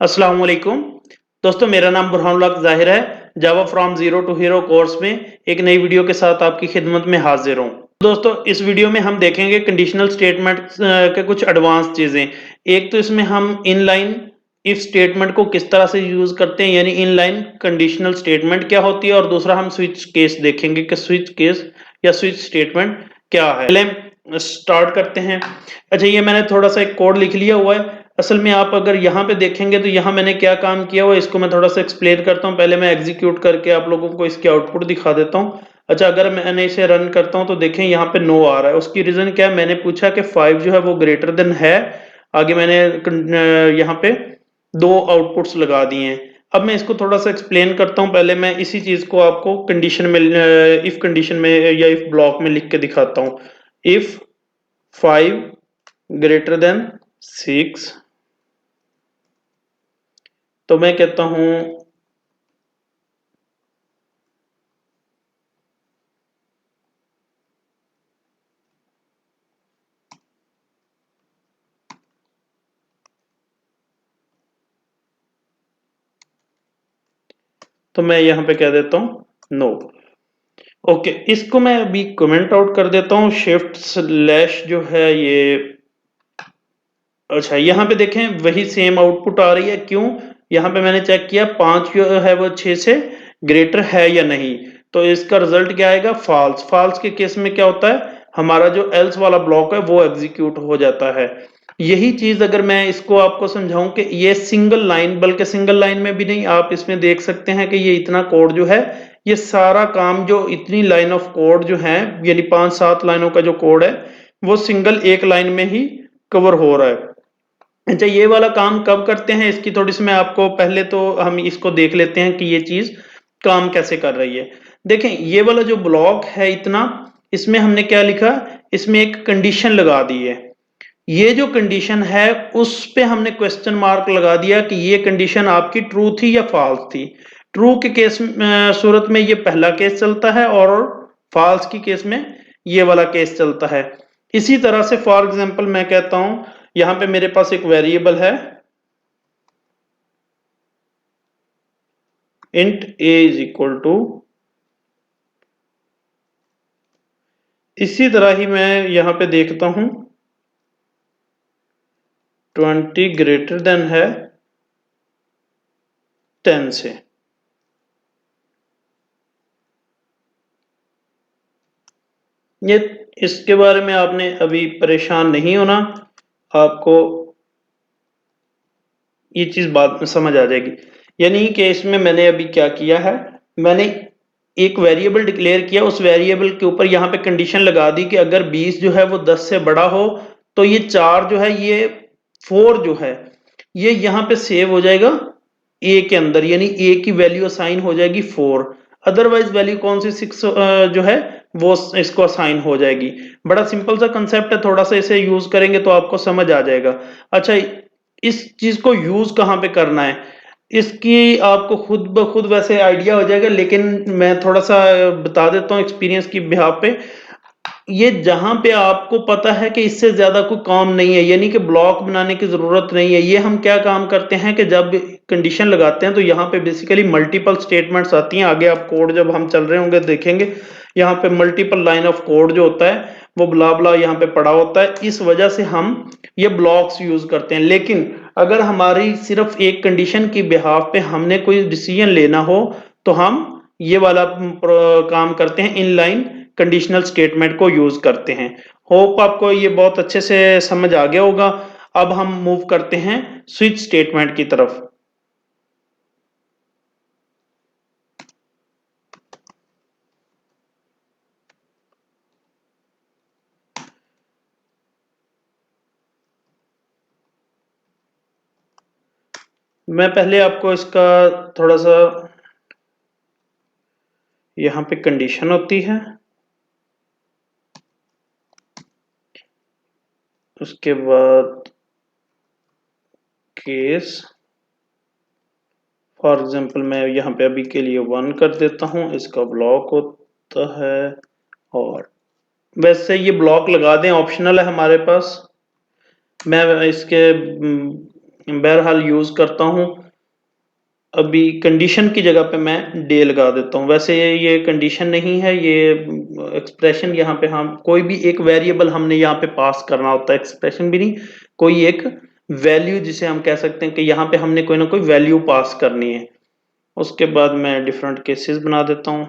अस्सलाम वालेकुम। दोस्तों मेरा नाम बुरहानुल हक ज़ाहिर है। Java from zero to hero course में एक नई वीडियो के साथ आपकी खिदमत में हाज़िर हूँ। दोस्तों इस वीडियो में हम देखेंगे कंडीशनल स्टेटमेंट्स के कुछ एडवांस चीज़ें। एक तो इसमें हम इनलाइन इफ स्टेटमेंट को किस तरह से यूज़ करते हैं यानी इनलाइन कंडीशनल स्टेटमेंट क्या होती है और दूसरा हम स्विच केस देखेंगे कि स्विच केस या स्विच स्टेटमेंट क्या है। पहले स्टार्ट करते हैं। अच्छा ये मैंने थोड़ा-सा एक कोड लिख लिया हुआ है। असल में आप अगर यहाँ पे देखेंगे तो यहाँ मैंने क्या काम किया हुआ है इसको मैं थोड़ा-सा एक्सप्लेन करता हूँ। पहले मैं एग्ज़ीक्यूट करके आप लोगों को इसकी आउटपुट दिखा देता हूँ। अच्छा अगर मैंने इसे रन करता हूँ तो देखें यहाँ पे नो आ रहा है। उसकी रीज़न क्या है मैंने पूछा कि 5 जो है वो ग्रेटर देन है। आगे मैंने यहाँ पे 2 आउटपुट्स लगा दिए हैं। अब मैं इसको थोड़ा-सा एक्सप्लेन करता हूँ। पहले मैं इसी चीज़ को आपको कंडीशन में इफ कंडीशन में या इफ ब्लॉक में लिख के दिखाता हूँ। इफ 5 ग्रेटर देन 6 तो मैं कहता हूँ तो मैं यहाँ पे कह देता हूँ नो। ओके इसको मैं अभी कमेंट आउट कर देता हूँ शिफ्ट स्लैश जो है ये। अच्छा यहाँ पे देखें वही सेम आउटपुट आ रही है क्यों? यहाँ पे मैंने चेक किया 5 जो है वो 6 से ग्रेटर है या नहीं। तो इसका रिजल्ट क्या आएगा? फॉल्स। फॉल्स के केस में क्या होता है? हमारा जो एल्स वाला ब्लॉक है वो एग्जीक्यूट हो जाता है। यही चीज अगर मैं इसको आपको समझाऊं कि ये सिंगल लाइन बल्कि सिंगल लाइन में भी नहीं आप इसमें देख सकते हैं कि ये इतना कोड जो है ये सारा काम जो इतनी लाइन ऑफ कोड जो है यानी 5-7 लाइनों का जो कोड है वो सिंगल एक लाइन में ही कवर हो रहा है। अच्छा ये वाला काम कब करते हैं इसकी थोड़ी सी मैं आपको पहले तो हम इसको देख लेते हैं कि ये चीज काम कैसे कर रही है। देखें ये वाला जो ब्लॉक है इतना इसमें हमने क्या लिखा इसमें एक कंडीशन लगा दी है। ये जो कंडीशन है उस पे हमने क्वेश्चन मार्क लगा दिया कि ये कंडीशन आपकी ट्रू थी या फॉल्स थी। ट्रू के केस सूरत में ये पहला केस चलता है और फॉल्स की केस में ये वाला केस चलता है। इसी तरह से फॉर एग्जांपल मैं कहता हूं यहां पे मेरे पास एक वेरिएबल है int a is equal to इसी तरह ही मैं यहां पे देखता हूं 20 ग्रेटर देन है 10 से। ये इसके बारे में आपने अभी परेशान नहीं होना। आपको ये चीज बाद में समझ आ जाएगी। यानी कि इसमें मैंने अभी क्या किया है मैंने एक वेरिएबल डिक्लेयर किया उस वेरिएबल के ऊपर यहाँ पे कंडीशन लगा दी कि अगर 20 जो है वो 10 से बड़ा हो तो ये 4 जो है ये 4 जो है ये यहाँ पे सेव हो जाएगा ए के अंदर यानी ए की वैल्यू असाइन हो जाएगी 4। अदरवाइज वैल्यू कौन सी 6 जो है वो इसको असाइन हो जाएगी। बड़ा सिंपल सा कंसेप्ट है थोड़ा सा इसे यूज करेंगे तो आपको समझ आ जाएगा। अच्छा इस चीज को यूज कहाँ पे करना है इसकी आपको खुद ब खुद वैसे आइडिया हो जाएगा लेकिन मैं थोड़ा सा बता देता हूँ एक्सपीरियंस की बिहाफ पे। ये जहां पे आपको पता है कि इससे ज्यादा कोई काम नहीं है यानी कि ब्लॉक बनाने की जरूरत नहीं है ये हम क्या काम करते हैं कि जब कंडीशन लगाते हैं तो यहाँ पे बेसिकली मल्टीपल स्टेटमेंट्स आती हैं। आगे आप कोड जब हम चल रहे होंगे देखेंगे यहाँ पे मल्टीपल लाइन ऑफ कोड जो होता है वो ब्ला ब्ला यहाँ पे पड़ा होता है। इस वजह से हम ये ब्लॉक्स यूज करते हैं। लेकिन अगर हमारी सिर्फ एक कंडीशन की बिहाफ पे हमने कोई डिसीजन लेना हो तो हम ये वाला काम करते हैं इनलाइन कंडीशनल स्टेटमेंट को यूज करते हैं। होप आपको ये बहुत अच्छे से समझ आ गया होगा। अब हम मूव करते हैं स्विच स्टेटमेंट की तरफ। मैं पहले आपको इसका थोड़ा सा यहाँ पे कंडीशन होती है उसके बाद केस फॉर एग्जांपल मैं यहाँ पे अभी के लिए 1 कर देता हूँ इसका ब्लॉक होता है। और वैसे ये ब्लॉक लगा दें ऑप्शनल है हमारे पास। मैं इसके बहरहाल यूज करता हूँ। अभी कंडीशन की जगह पे मैं डे लगा देता हूँ। वैसे ये कंडीशन नहीं है, ये एक्सप्रेशन यहाँ पे हम कोई भी एक वेरिएबल हमने यहाँ पे पास करना होता है, एक्सप्रेशन भी नहीं, कोई एक वैल्यू जिसे हम कह सकते हैं कि यहाँ पे हमने कोई ना कोई वैल्यू पास करनी है। उसके बाद मैं डिफरेंट केसेस बना देता हूँ।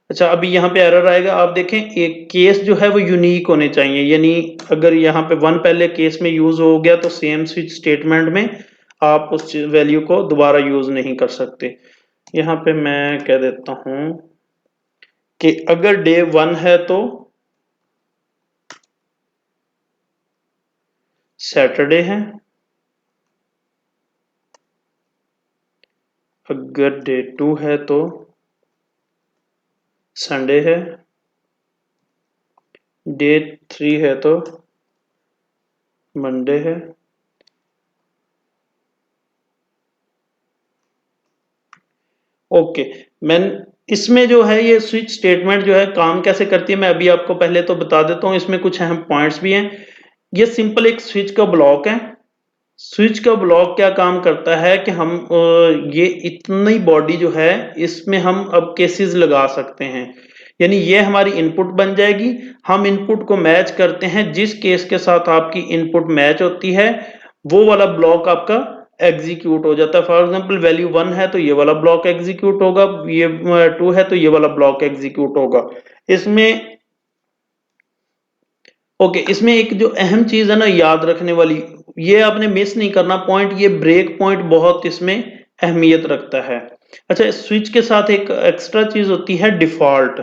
अच्छा, अभी यहाँ पे एरर आएगा, आप देखें एक केस जो है वो यूनिक होने चाहिए, यानी अगर यहाँ पे वन पहले केस में यूज हो गया तो सेम स्विच स्टेटमेंट में आप उस वैल्यू को दोबारा यूज नहीं कर सकते। यहाँ पे मैं कह देता हूं कि अगर डे 1 है तो सैटरडे है, अगर डे 2 है तो संडे है, डे 3 है तो मंडे है, ओके। मैं इसमें जो है ये स्विच स्टेटमेंट जो है काम कैसे करती है मैं अभी आपको पहले तो बता देता हूँ, इसमें कुछ अहम पॉइंट्स भी हैं। ये सिंपल एक स्विच का ब्लॉक है। स्विच का ब्लॉक क्या काम करता है कि हम ये इतनी बॉडी जो है इसमें हम अब केसेस लगा सकते हैं, यानी ये हमारी इनपुट बन जाएगी। हम इनपुट को मैच करते हैं, जिस केस के साथ आपकी इनपुट मैच होती है वो वाला ब्लॉक आपका एग्जीक्यूट हो जाता है। फॉर एग्जांपल वैल्यू 1 है तो ये वाला ब्लॉक एग्जीक्यूट होगा, ये 2 है तो ये वाला ब्लॉक एग्जीक्यूट होगा। इसमें ओके, इसमें एक जो अहम चीज है ना याद रखने वाली, ये आपने मिस नहीं करना पॉइंट, ये ब्रेक पॉइंट बहुत इसमें अहमियत रखता है। अच्छा, स्विच के साथ एक एक्स्ट्रा चीज होती है डिफॉल्ट,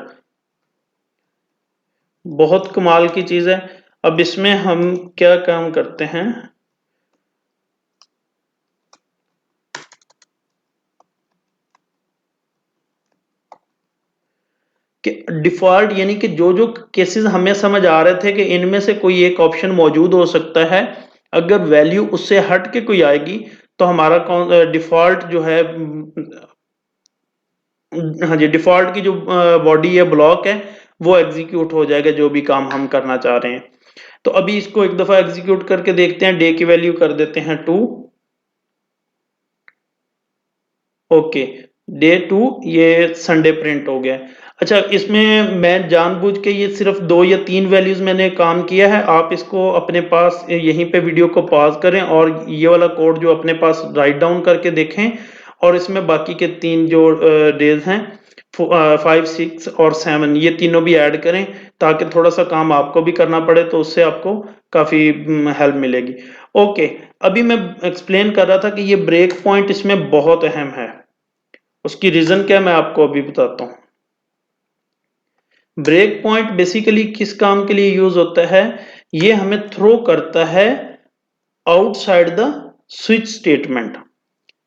बहुत कमाल की चीज है। अब इसमें हम क्या काम करते हैं कि डिफॉल्ट यानी कि जो जो केसेस हमें समझ आ रहे थे कि इनमें से कोई एक ऑप्शन मौजूद हो सकता है, अगर वैल्यू उससे हट के कोई आएगी तो हमारा डिफॉल्ट जो है हाँ जी, डिफॉल्ट की जो बॉडी है ब्लॉक है वो एग्जीक्यूट हो जाएगा, जो भी काम हम करना चाह रहे हैं। तो अभी इसको एक दफा एग्जीक्यूट करके देखते हैं। डे की वैल्यू कर देते हैं 2, ओके, डे 2 ये संडे प्रिंट हो गया। अच्छा, इसमें मैं जानबूझ के ये सिर्फ 2 या 3 वैल्यूज मैंने काम किया है, आप इसको अपने पास यहीं पे वीडियो को पॉज करें और ये वाला कोड जो अपने पास राइट डाउन करके देखें, और इसमें बाकी के 3 जो डेज हैं 5, 6 और 7 ये तीनों भी ऐड करें, ताकि थोड़ा सा काम आपको भी करना पड़े, तो उससे आपको काफी हेल्प मिलेगी। ओके, अभी मैं एक्सप्लेन कर रहा था कि ये ब्रेक पॉइंट इसमें बहुत अहम है। उसकी रीजन क्या है मैं आपको अभी बताता हूँ। ब्रेक पॉइंट बेसिकली किस काम के लिए यूज होता है, ये हमें थ्रो करता है आउटसाइड द स्विच स्टेटमेंट।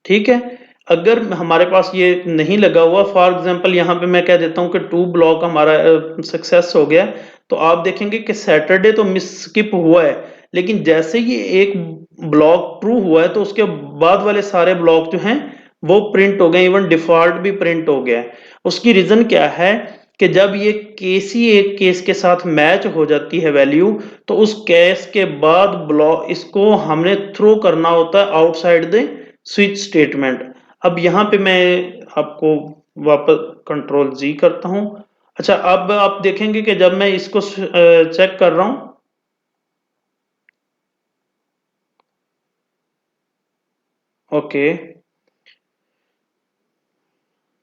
ठीक है, अगर हमारे पास ये नहीं लगा हुआ, फॉर एग्जांपल यहाँ पे मैं कह देता हूँ कि 2 ब्लॉक हमारा सक्सेस हो गया, तो आप देखेंगे कि सैटरडे तो मिस स्किप हुआ है, लेकिन जैसे ही एक ब्लॉक ट्रू हुआ है तो उसके बाद वाले सारे ब्लॉक जो हैं वो प्रिंट हो गए, इवन डिफॉल्ट भी प्रिंट हो गया है। उसकी रीजन क्या है कि जब ये केस ही एक केस के साथ मैच हो जाती है वैल्यू, तो उस केस के बाद ब्लॉक इसको हमने थ्रो करना होता है आउटसाइड द स्विच स्टेटमेंट। अब यहाँ पे मैं आपको वापस कंट्रोल जी करता हूँ। अच्छा, अब आप देखेंगे कि जब मैं इसको चेक कर रहा हूँ, ओके,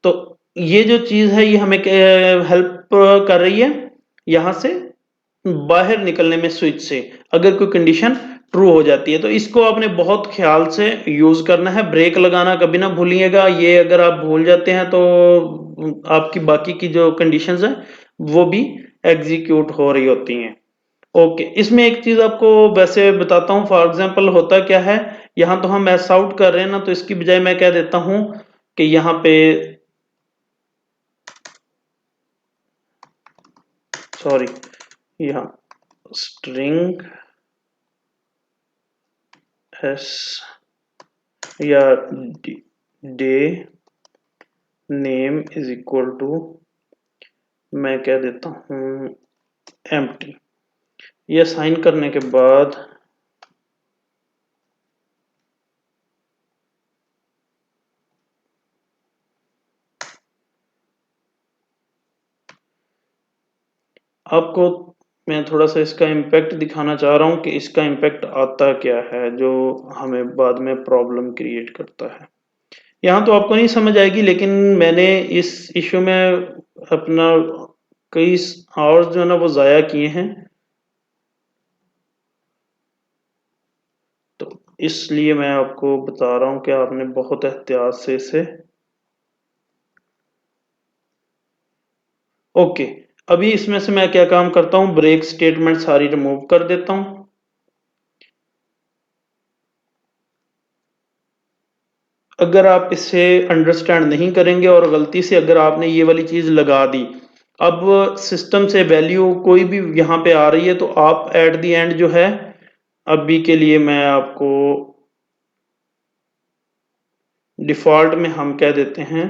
तो ये जो चीज है ये हमें हेल्प कर रही है यहां से बाहर निकलने में स्विच से, अगर कोई कंडीशन ट्रू हो जाती है। तो इसको आपने बहुत ख्याल से यूज करना है, ब्रेक लगाना कभी ना भूलिएगा, ये अगर आप भूल जाते हैं तो आपकी बाकी की जो कंडीशंस हैं वो भी एग्जीक्यूट हो रही होती हैं। ओके, इसमें एक चीज आपको वैसे बताता हूँ, फॉर एग्जांपल होता क्या है, यहाँ तो हम एस आउट कर रहे हैं ना, तो इसकी बजाय मैं कह देता हूँ कि यहाँ पे सॉरी, यहाँ स्ट्रिंग एस या day name is equal to, मैं कह देता हूँ एम्प्टी। ये साइन करने के बाद आपको मैं थोड़ा-सा इसका इम्पैक्ट दिखाना चाह रहा हूँ कि इसका इम्पैक्ट आता क्या है, जो हमें बाद में प्रॉब्लम क्रिएट करता है। यहाँ तो आपको नहीं समझ आएगी, लेकिन मैंने इस इश्यू में अपना कई आवर्स जो है ना वो ज़ाया किए हैं। तो इसलिए मैं आपको बता रहा हूँ कि आपने बहुत एहतियात से इसे ओके। अभी इसमें से मैं क्या काम करता हूँ, ब्रेक स्टेटमेंट सारी रिमूव कर देता हूँ। अगर आप इसे अंडरस्टैंड नहीं करेंगे और गलती से अगर आपने ये वाली चीज़ लगा दी, अब सिस्टम से वैल्यू कोई भी यहाँ पे आ रही है, तो आप एट द एंड जो है, अभी के लिए मैं आपको डिफ़ॉल्ट में हम कह देते हैं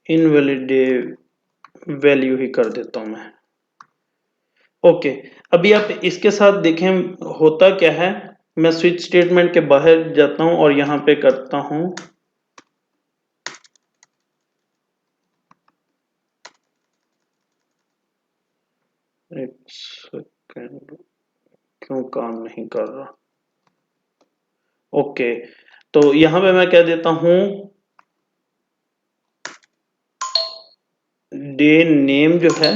इनवैलिड वैल्यू ही कर देता हूँ मैं। ओके, अभी आप इसके साथ देखें होता क्या है। मैं स्विच स्टेटमेंट के बाहर जाता हूँ और यहाँ पे करता हूँ एक सेकेंड, क्यों काम नहीं कर रहा। ओके, तो यहाँ पे मैं कह देता हूँ डे नेम जो है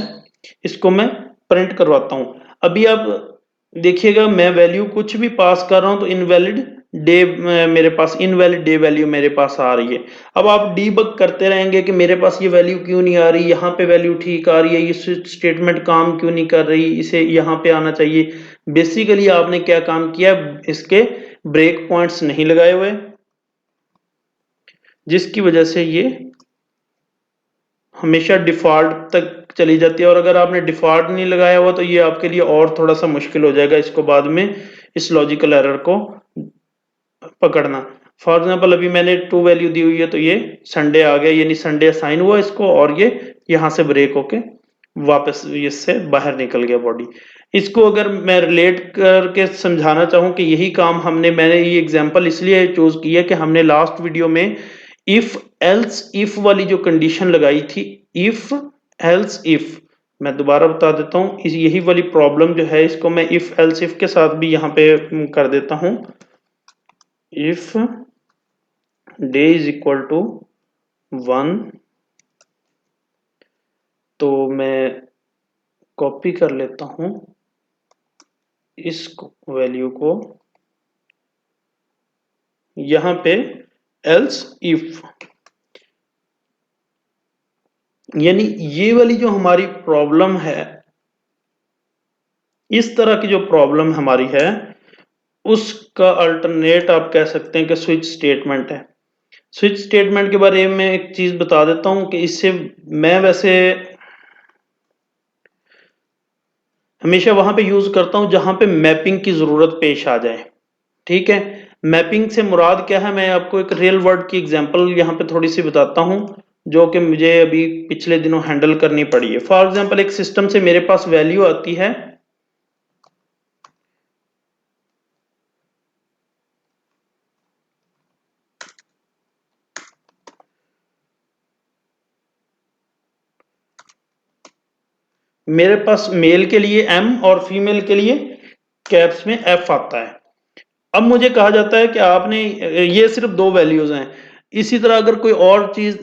इसको मैं प्रिंट करवाता हूँ। अभी आप देखिएगा मैं वैल्यू कुछ भी पास कर रहा हूँ तो इनवैलिड डे मेरे पास इनवैलिड डे वैल्यू मेरे पास आ रही है। अब आप डीबग करते रहेंगे कि मेरे पास ये वैल्यू क्यों नहीं आ रही, यहाँ पे वैल्यू ठीक आ रही है, ये स्विच स्टेटमेंट काम क्यों नहीं कर रही, इसे यहाँ पे आना चाहिए। बेसिकली आपने क्या काम किया, इसके ब्रेक पॉइंट्स नहीं लगाए हुए, जिसकी वजह से ये हमेशा डिफ़ॉल्ट तक चली जाती है। और अगर आपने डिफ़ॉल्ट नहीं लगाया हुआ तो ये आपके लिए और थोड़ा-सा मुश्किल हो जाएगा इसको बाद में इस लॉजिकल एरर को पकड़ना। फॉर एग्ज़ाम्पल अभी मैंने ट्रू वैल्यू दी हुई है तो ये संडे आ गया, यानी संडे असाइन हुआ इसको और ये यहाँ से ब्रेक होके वापस इससे बाहर निकल गया बॉडी। इसको अगर मैं रिलेट करके समझाना चाहूँ कि यही काम मैंने ये एग्ज़ाम्पल इसलिए चूज़ किया कि हमने लास्ट वीडियो में इफ एल्स इफ वाली जो कंडीशन लगाई थी, इफ एल्स इफ, मैं दोबारा बता देता हूँ, यही वाली प्रॉब्लम जो है इसको मैं इफ एल्स इफ के साथ भी यहाँ पे कर देता हूँ। If day is equal to 1, तो मैं कॉपी कर लेता हूँ इस वैल्यू को यहाँ पे एल्स इफ, यानी ये वाली जो हमारी प्रॉब्लम है, इस तरह की जो प्रॉब्लम हमारी है उसका अल्टरनेट आप कह सकते हैं कि स्विच स्टेटमेंट है। स्विच स्टेटमेंट के बारे में एक चीज बता देता हूं कि इससे मैं वैसे हमेशा वहां पे यूज करता हूं जहां पे मैपिंग की जरूरत पेश आ जाए। ठीक है, मैपिंग से मुराद क्या है, मैं आपको एक रियल वर्ड की एग्जांपल यहाँ पे थोड़ी सी बताता हूँ जो कि मुझे अभी पिछले दिनों हैंडल करनी पड़ी है। फॉर एग्जांपल एक सिस्टम से मेरे पास वैल्यू आती है मेरे पास मेल के लिए एम और फीमेल के लिए कैप्स में एफ आता है। अब मुझे कहा जाता है कि आपने ये सिर्फ दो वैल्यूज हैं, इसी तरह अगर कोई और चीज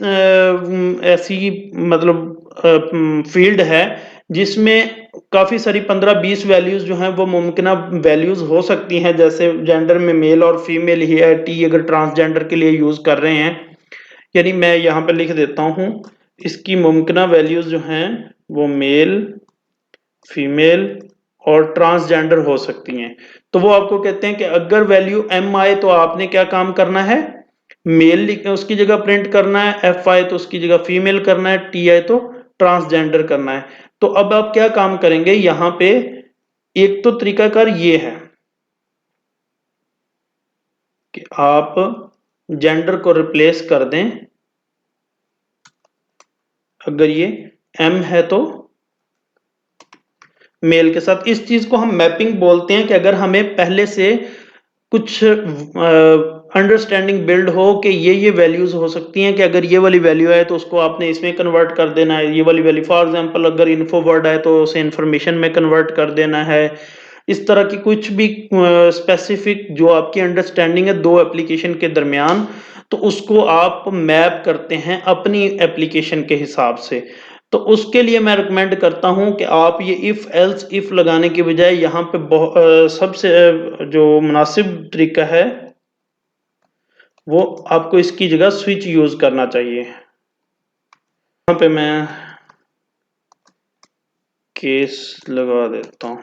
ऐसी मतलब फील्ड है जिसमें काफी सारी 15-20 वैल्यूज जो हैं वो मुमकिन वैल्यूज हो सकती हैं, जैसे जेंडर में मेल और फीमेल ही है, टी अगर ट्रांसजेंडर के लिए यूज कर रहे हैं, यानी मैं यहाँ पे लिख देता हूँ इसकी मुमकिन वैल्यूज जो हैं वो मेल, फीमेल और ट्रांसजेंडर हो सकती हैं। तो वो आपको कहते हैं कि अगर वैल्यू एम आए तो आपने क्या काम करना है, मेल उसकी जगह प्रिंट करना है, एफ आए तो उसकी जगह फीमेल करना है, टी आए तो ट्रांसजेंडर करना है। तो अब आप क्या काम करेंगे यहां पे, एक तो तरीकाकार ये है कि आप जेंडर को रिप्लेस कर दें, अगर ये एम है तो मेल के साथ। इस चीज को हम मैपिंग बोलते हैं कि अगर हमें पहले से कुछ अंडरस्टैंडिंग बिल्ड हो कि ये वैल्यूज हो सकती हैं कि अगर ये वाली वैल्यू है तो उसको आपने इसमें कन्वर्ट कर देना है, ये वाली वैल्यू फॉर एग्जांपल अगर इन्फो वर्ड है तो उसे इंफॉर्मेशन में कन्वर्ट कर देना है। इस तरह की कुछ भी स्पेसिफिक जो आपकी अंडरस्टैंडिंग है दो एप्लीकेशन के दरमियान, तो उसको आप मैप करते हैं अपनी एप्लीकेशन के हिसाब से। तो उसके लिए मैं रिकमेंड करता हूं कि आप ये इफ एल्स इफ लगाने की बजाय यहाँ पे सबसे जो मुनासिब तरीका है वो आपको इसकी जगह स्विच यूज करना चाहिए। यहाँ पे मैं केस लगा देता हूँ।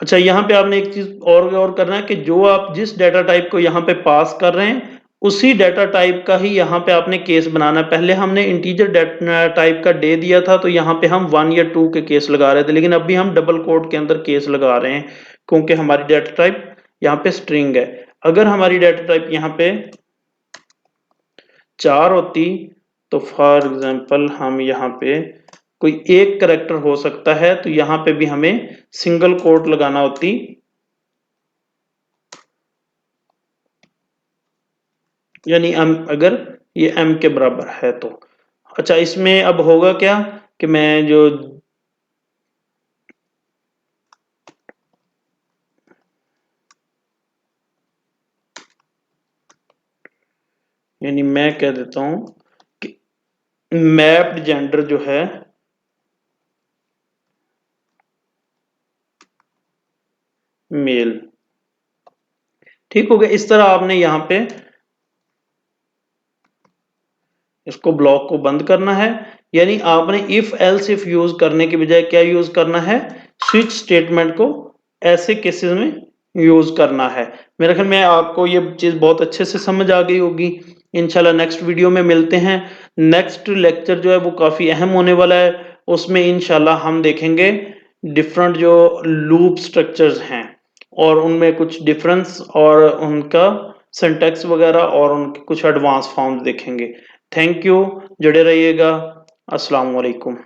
अच्छा, यहाँ पे आपने एक चीज और करना है कि जो आप जिस डाटा टाइप को यहाँ पे पास कर रहे हैं उसी डाटा टाइप का ही यहाँ पे आपने केस बनाना है। पहले हमने इंटीजर डाटा टाइप का दे दिया था तो यहाँ पे हम 1 या 2 के केस लगा रहे थे, लेकिन अभी हम डबल कोट के अंदर केस लगा रहे हैं क्योंकि हमारी डाटा टाइप यहाँ पे स्ट्रिंग है। अगर हमारी डाटा टाइप यहाँ पे 4 होती तो फॉर एग्जांपल हम यहाँ पे कोई एक करैक्टर हो सकता है तो यहाँ पे भी हमें सिंगल कोट लगाना होती, यानी अगर ये m के बराबर है तो। अच्छा, इसमें अब होगा क्या कि मैं जो यानी मैं कह देता हूं कि मैप्ड जेंडर जो है मेल। ठीक हो गया। इस तरह आपने यहाँ पे इसको ब्लॉक को बंद करना है, यानी आपने इफ एल्स इफ यूज करने की बजाय क्या यूज करना है, स्विच स्टेटमेंट को ऐसे केसेस में यूज करना है। मेरे ख्याल में आपको ये चीज बहुत अच्छे से समझ आ गई होगी। इंशाल्लाह नेक्स्ट वीडियो में मिलते हैं। नेक्स्ट लेक्चर जो है वो काफी अहम होने वाला है, उसमें इंशाल्लाह हम देखेंगे डिफरेंट जो लूप स्ट्रक्चर्स हैं और उनमें कुछ डिफरेंस और उनका सिंटैक्स वगैरह और उनके कुछ एडवांस फॉर्म्स देखेंगे। थैंक यू, जुड़े रहिएगा। अस्सलाम वालेकुम।